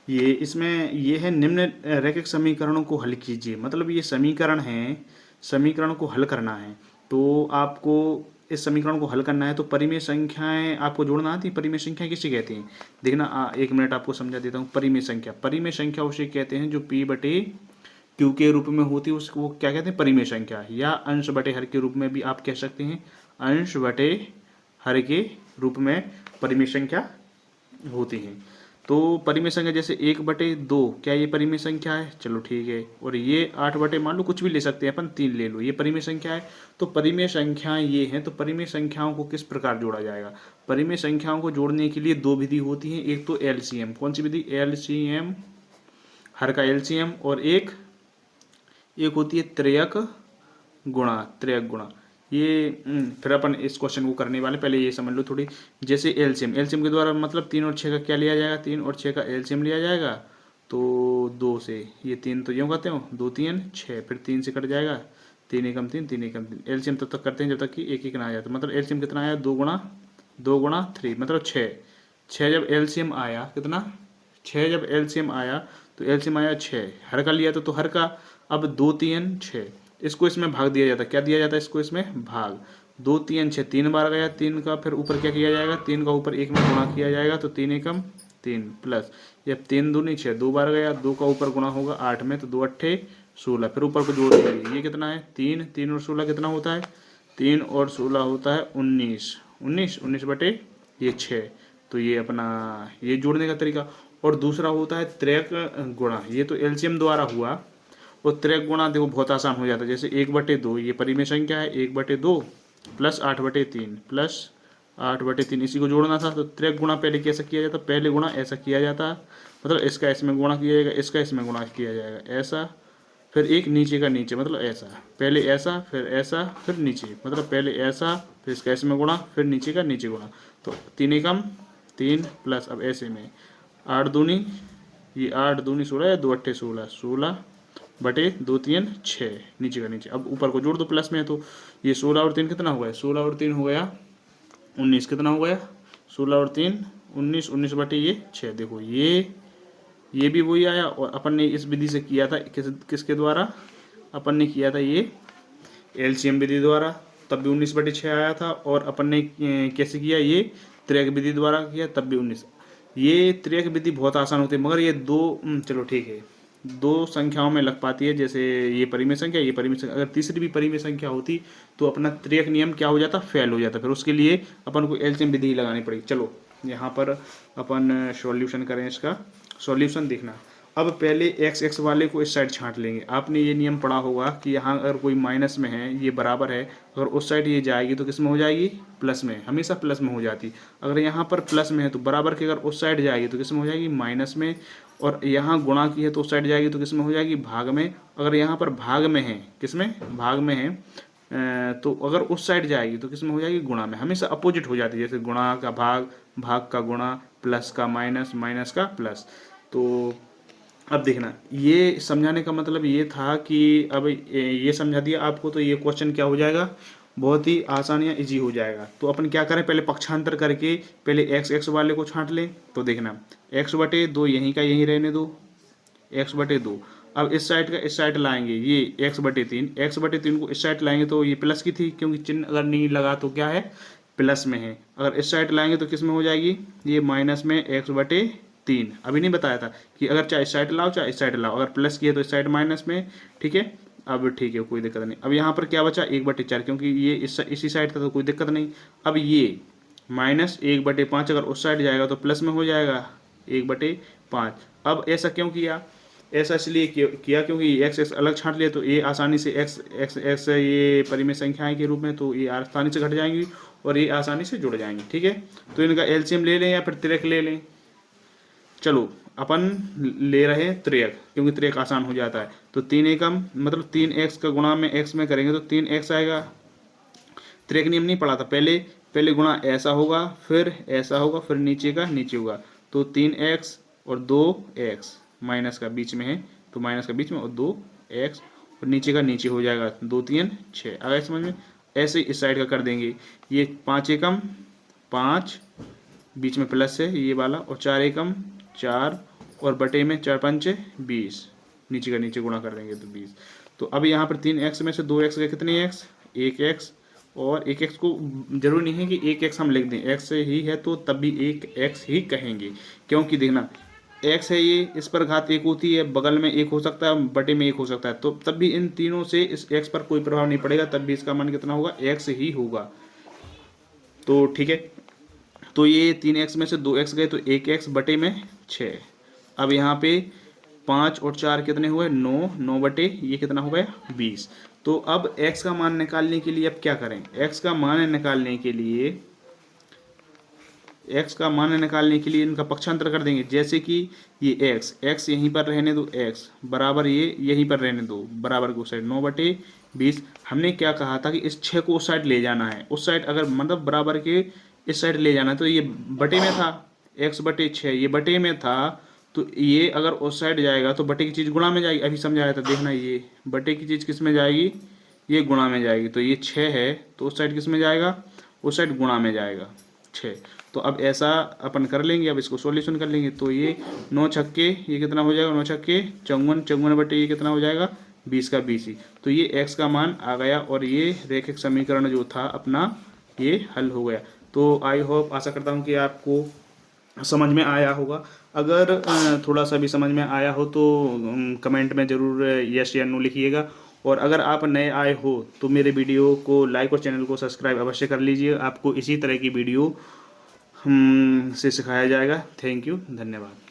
ये इसमें ये है निम्न रैखिक समीकरणों को हल कीजिए। मतलब ये समीकरण है, समीकरण को हल करना है तो आपको इस समीकरण को हल करना है तो परिमेय संख्याएं आपको जोड़ना आती है। परिमेय संख्या किसे कहते हैं देखना, एक मिनट आपको समझा देता हूँ। परिमेय संख्या उसे कहते हैं जो p बटे q के रूप में होती है, उसको क्या कहते हैं, परिमेय संख्या। या अंश बटे हर के रूप में भी आप कह सकते हैं, अंश बटे हर के रूप में परिमेय संख्या होती है। तो परिमेय संख्या जैसे 1/2, क्या ये परिमेय संख्या है? चलो ठीक है। और ये 8 मान लो कुछ भी ले सकते हैं अपन, 3 ले लो, ये परिमेय संख्या है। तो परिमेय संख्या ये है, तो परिमेय संख्याओं को किस प्रकार जोड़ा जाएगा? परिमेय संख्याओं को जोड़ने के लिए दो विधि होती है। एक तो एलसीएम, कौन सी विधि? एलसीएम, हर का एलसीएम। और एक होती है त्रियक गुणा। ये फिर अपन इस क्वेश्चन को करने वाले, पहले ये समझ लो थोड़ी। जैसे एलसीएम के द्वारा मतलब 3 और 6 का क्या लिया जाएगा? 3 और 6 का एलसीएम लिया जाएगा। तो 2 से ये 3 तो यूँ करते हो, 2 3 6, फिर 3 से कट जाएगा, 3 एकम 3, 3 एकम 3। एलसीएम तब तक करते हैं जब तक कि एक एक ना आ जाता। मतलब एलसीएम कितना आया? 2 गुणा 3 मतलब 6। 6 जब एलसीएम आया, कितना? 6 जब एलसीएम आया तो एलसीएम आया 6, हर का लिया तो हर का। अब 2 3 6, इसको इसमें भाग दिया जाता है। क्या दिया जाता है इसको? इसमें भाग। 2 3 6, 3 बार गया 3 का, फिर ऊपर क्या किया जाएगा? 3 का ऊपर 1 में गुणा किया जाएगा, तो 3 एकम 3 प्लस, जब 3 दूनी 6, 2 बार गया, 2 का ऊपर गुणा होगा 8 में, तो 2 अट्ठे 16, फिर ऊपर को जोड़ देंगे। ये कितना है? 3, 3 और 16 कितना होता है? 3 और 16 होता है 19 बटे ये 6। तो ये अपना ये जोड़ने का तरीका। और दूसरा होता है त्रियक गुणा, ये तो एलसीएम द्वारा हुआ। और त्रियक गुणा देखो बहुत आसान हो जाता है। जैसे 1/2, ये परिमेय संख्या है, 1/2 प्लस 8/3 प्लस 8/3, इसी को जोड़ना था। तो त्रियक गुणा पहले कैसे किया जाता? पहले गुणा ऐसा किया जाता, मतलब इसका इसमें गुणा किया जाएगा, इसका इसमें गुणा किया जाएगा, ऐसा, फिर एक नीचे का नीचे, मतलब ऐसा, पहले ऐसा फिर ऐसा फिर नीचे, मतलब पहले ऐसा फिर इसका इसमें गुणा फिर नीचे का नीचे गुणा। तो 3 एकम 3 प्लस, अब ऐसे में 8 दूनी, ये 8 दूनी 16 या 2 अट्ठे 16, 16 बटे 2 3 6, नीचे का नीचे। अब ऊपर को जोड़ दो प्लस में, तो ये 16 और 3 कितना हो गया? 16 और 3 हो गया 19, कितना हो गया? 16 और 3 19, 19 बटे ये 6। देखो ये भी वही आया। और अपन ने इस विधि से किया था, किसके द्वारा? अपन ने किया था ये एलसीएम विधि द्वारा, तब भी 19/6 आया था। और अपन ने कैसे किया? ये त्रियक विधि द्वारा किया, तब भी 19। ये त्रियक विधि बहुत आसान होती है, मगर ये दो चलो ठीक है, दो संख्याओं में लग पाती है। जैसे ये परिमेय संख्या, ये परिमेय संख्या, अगर तीसरी भी परिमेय संख्या होती तो अपना त्रियक नियम क्या हो जाता? फेल हो जाता। फिर उसके लिए अपन को एलसीएम विधि लगानी पड़ेगी। चलो यहाँ पर अपन सॉल्यूशन करें, इसका सॉल्यूशन देखना। अब पहले एक्स एक्स वाले को इस साइड छांट लेंगे। आपने ये नियम पढ़ा होगा कि यहाँ अगर कोई माइनस में है, ये बराबर है, अगर उस साइड ये जाएगी तो किस में हो जाएगी? प्लस में, हमेशा प्लस में हो जाती। अगर यहाँ पर प्लस में है तो बराबर की अगर उस साइड जाएगी तो किस में हो जाएगी? माइनस में। और यहाँ गुणा की है तो उस साइड जाएगी तो किस में हो जाएगी? भाग में। अगर यहाँ पर भाग में है, किस में? भाग में है, तो अगर उस साइड जाएगी तो किस में हो जाएगी? गुणा में। हमेशा अपोजिट हो जाती है, जैसे गुणा का भाग, भाग का गुणा, प्लस का माइनस, माइनस का प्लस। तो अब देखना, ये समझाने का मतलब ये था कि अब ये समझा दिया आपको, तो ये क्वेश्चन क्या हो जाएगा? बहुत ही आसान या इजी हो जाएगा। तो अपन क्या करें? पहले पक्षांतर करके पहले एक्स एक्स वाले को छांट लें। तो देखना, x/2 यहीं का यहीं रहने दो, x/2। अब इस साइड का इस साइड लाएंगे, ये x/3 को इस साइड लाएंगे तो ये प्लस की थी, क्योंकि चिन्ह अगर नहीं लगा तो क्या है? प्लस में है। अगर इस साइड लाएंगे तो किस में हो जाएगी? ये माइनस में x/3। अभी नहीं बताया था कि अगर चाहे इस साइड लाओ चाहे इस साइड लाओ, अगर प्लस की है तो इस साइड माइनस में, ठीक है। अब ठीक है, कोई दिक्कत नहीं। अब यहाँ पर क्या बचा? 1/4, क्योंकि ये इसी साइड था तो कोई दिक्कत नहीं। अब ये माइनस 1/5 अगर उस साइड जाएगा तो प्लस में हो जाएगा 1/5। अब ऐसा क्यों किया? ऐसा इसलिए किया क्योंकि एक्स एक्स अलग छांट लिया तो ये आसानी से एक्स एक्स एक्स ये परिमेय संख्याएं के रूप में, तो ये आसानी से घट जाएंगी और ये आसानी से जुड़ जाएंगी, ठीक है। तो इनका एलसीएम ले लें या फिर त्रियक ले लें। चलो अपन ले रहे हैं त्रियक, क्योंकि त्रियक आसान हो जाता है। तो 3 एकम मतलब 3x का गुणा में x में करेंगे तो 3x आएगा। त्रियक नियम नहीं पढ़ा था पहले? पहले गुणा ऐसा होगा, फिर ऐसा होगा, फिर नीचे का नीचे होगा। तो 3x और 2x, माइनस का बीच में है तो माइनस का बीच में, और 2x और नीचे का नीचे हो जाएगा, 2 3 6। अगर समझ में, ऐसे इस साइड का कर देंगे। ये 5 एकम 5, बीच में प्लस है ये वाला, और 4 एकम 4, और बटे में 4 पंचे 20, नीचे का नीचे गुणा कर देंगे तो 20। तो अब यहाँ पर 3x में से 2x गए, कितने x, 1x, और 1x को जरूरी नहीं है कि 1x हम लिख दें, x ही है तो तब भी 1x ही कहेंगे, क्योंकि देखना x है ये, इस पर घात 1 होती है, बगल में 1 हो सकता है, बटे में 1 हो सकता है, तो तब भी इन तीनों से इस x पर कोई प्रभाव नहीं पड़ेगा, तब भी इसका मान कितना होगा, x ही होगा। तो ठीक है, तो ये 3x में से 2x गए तो 1x बटे में 6। अब यहाँ पे 5 और 4 कितने हुए, 9, 9 बटे ये कितना हो गया, 20। तो अब x का मान निकालने के लिए अब क्या करें, x का मान निकालने के लिए इनका पक्षांतर कर देंगे। जैसे कि ये x यहीं पर रहने दो, x बराबर ये यहीं पर रहने दो, बराबर को साइड 9 बटे 20। हमने क्या कहा था कि इस 6 को उस साइड ले जाना है, उस साइड अगर मतलब बराबर के इस साइड ले जाना है, तो ये बटे में था, x बटे 6 ये बटे में था, तो ये अगर उस साइड जाएगा तो बटे की चीज़ गुणा में जाएगी। अभी समझाया था, देखना ये बटे की चीज़ किस में जाएगी, ये गुणा में जाएगी। तो ये 6 है तो उस साइड किस में जाएगा, उस साइड गुणा में जाएगा 6। तो अब ऐसा अपन कर लेंगे, अब इसको सॉल्यूशन कर लेंगे। तो ये 9 छक्के ये कितना हो जाएगा, 9 छक्के 54, 54 बटे ये कितना हो जाएगा, 20 का 20 ही। तो ये x का मान आ गया और ये रैखिक समीकरण जो था अपना ये हल हो गया। तो आई होप, आशा करता हूँ कि आपको समझ में आया होगा। अगर थोड़ा सा भी समझ में आया हो तो कमेंट में ज़रूर यस या नो लिखिएगा। और अगर आप नए आए हो तो मेरे वीडियो को लाइक और चैनल को सब्सक्राइब अवश्य कर लीजिए। आपको इसी तरह की वीडियो से सिखाया जाएगा। थैंक यू, धन्यवाद।